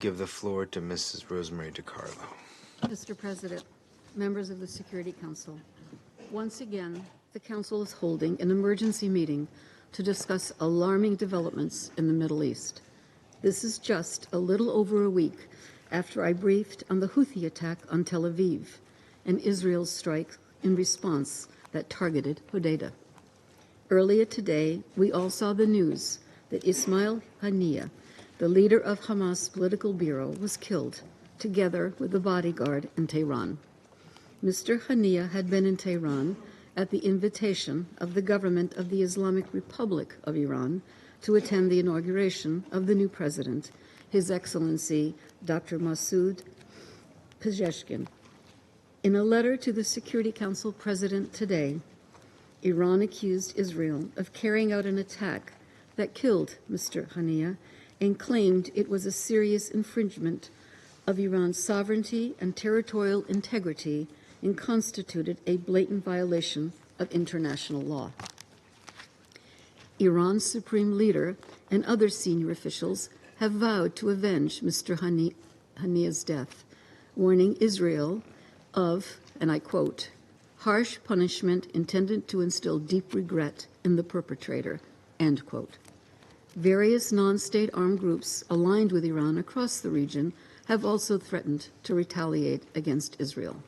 Give the floor to Mrs. Rosemary DiCarlo. Mr. President, members of the Security Council, once again, the Council is holding an emergency meeting to discuss alarming developments in the Middle East. This is just a little over a week after I briefed on the Houthi attack on Tel Aviv and Israel's strike in response that targeted Hodeidah. Earlier today, we all saw the news that Ismail Haniyeh, the leader of Hamas political bureau, was killed, together with a bodyguard in Tehran. Mr. Haniyeh had been in Tehran at the invitation of the government of the Islamic Republic of Iran to attend the inauguration of the new president, His Excellency Dr. Masoud Pezeshkian. In a letter to the Security Council President today, Iran accused Israel of carrying out an attack that killed Mr. Haniyeh and claimed it was a serious infringement of Iran's sovereignty and territorial integrity and constituted a blatant violation of international law. Iran's supreme leader and other senior officials have vowed to avenge Mr. Haniyeh's death, warning Israel of, and I quote, harsh punishment intended to instill deep regret in the perpetrator, end quote. Various non-state armed groups aligned with Iran across the region have also threatened to retaliate against Israel.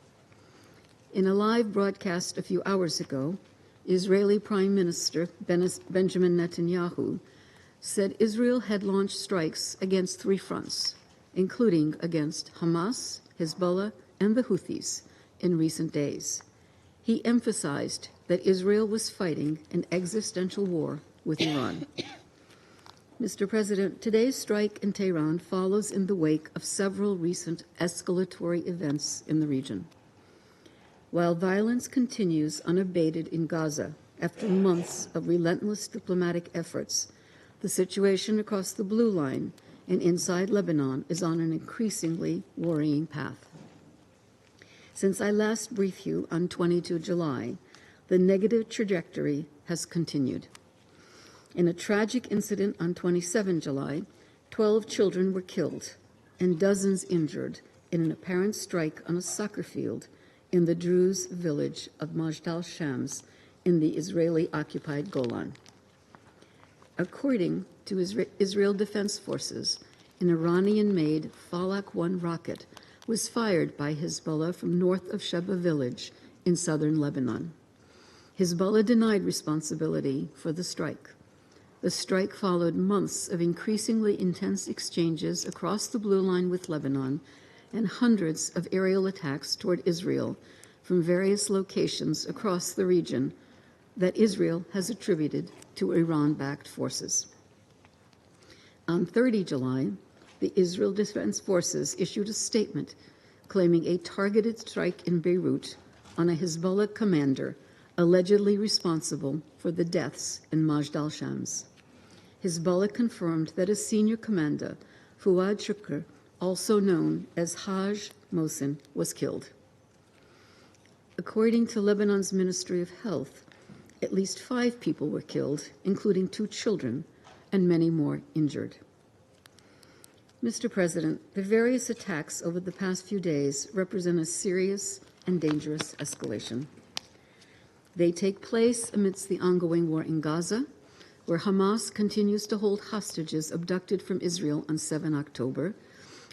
In a live broadcast a few hours ago, Israeli Prime Minister Benjamin Netanyahu said Israel had launched strikes against 3 fronts, including against Hamas, Hezbollah, and the Houthis in recent days. He emphasized that Israel was fighting an existential war with Iran. Mr. President, today's strike in Tehran follows in the wake of several recent escalatory events in the region. While violence continues unabated in Gaza after months of relentless diplomatic efforts, the situation across the Blue Line and inside Lebanon is on an increasingly worrying path. Since I last briefed you on 22 July, the negative trajectory has continued. In a tragic incident on 27 July, 12 children were killed and dozens injured in an apparent strike on a soccer field in the Druze village of Majd al-Shams in the Israeli-occupied Golan. According to Israel Defense Forces, an Iranian-made Falak-1 rocket was fired by Hezbollah from north of Sheba village in southern Lebanon. Hezbollah denied responsibility for the strike. The strike followed months of increasingly intense exchanges across the Blue Line with Lebanon and hundreds of aerial attacks toward Israel from various locations across the region that Israel has attributed to Iran-backed forces. On 30 July, the Israel Defense Forces issued a statement claiming a targeted strike in Beirut on a Hezbollah commander allegedly responsible for the deaths in Majd al-Shams. Hezbollah confirmed that a senior commander, Fuad Shukr, also known as Haj Mohsen, was killed. According to Lebanon's Ministry of Health, at least 5 people were killed, including 2 children, and many more injured. Mr. President, the various attacks over the past few days represent a serious and dangerous escalation. They take place amidst the ongoing war in Gaza, where Hamas continues to hold hostages abducted from Israel on 7 October,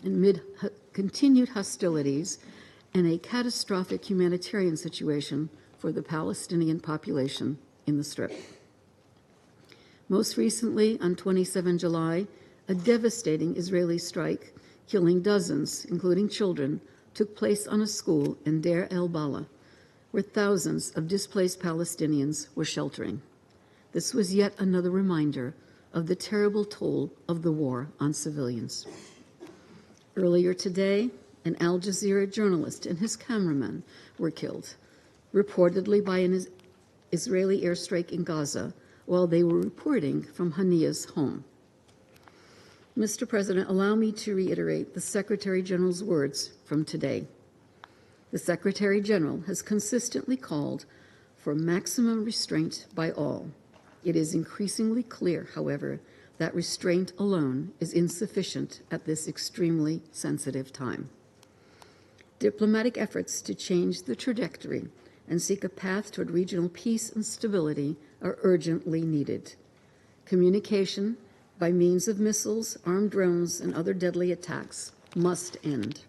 amid continued hostilities and a catastrophic humanitarian situation for the Palestinian population in the Strip. Most recently, on 27 July, a devastating Israeli strike, killing dozens, including children, took place on a school in Deir el-Bala, where thousands of displaced Palestinians were sheltering. This was yet another reminder of the terrible toll of the war on civilians. Earlier today, an Al Jazeera journalist and his cameraman were killed, reportedly by an Israeli airstrike in Gaza while they were reporting from Haniyeh's home. Mr. President, allow me to reiterate the Secretary General's words from today. The Secretary General has consistently called for maximum restraint by all. It is increasingly clear, however, that restraint alone is insufficient at this extremely sensitive time. Diplomatic efforts to change the trajectory and seek a path toward regional peace and stability are urgently needed. Communication by means of missiles, armed drones, and other deadly attacks must end.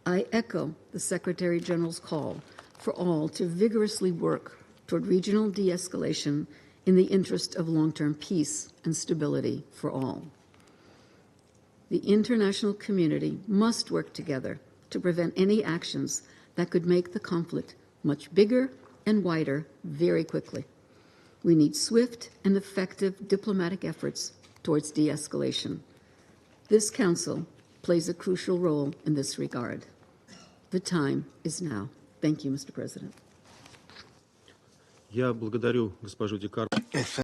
I echo the Secretary General's call for all to vigorously work toward regional de-escalation in the interest of long-term peace and stability for all. The international community must work together to prevent any actions that could make the conflict much bigger and wider very quickly. We need swift and effective diplomatic efforts towards de-escalation. This Council plays a crucial role in this regard. The time is now. Thank you, Mr. President. Я благодарю госпожу DiCarlo.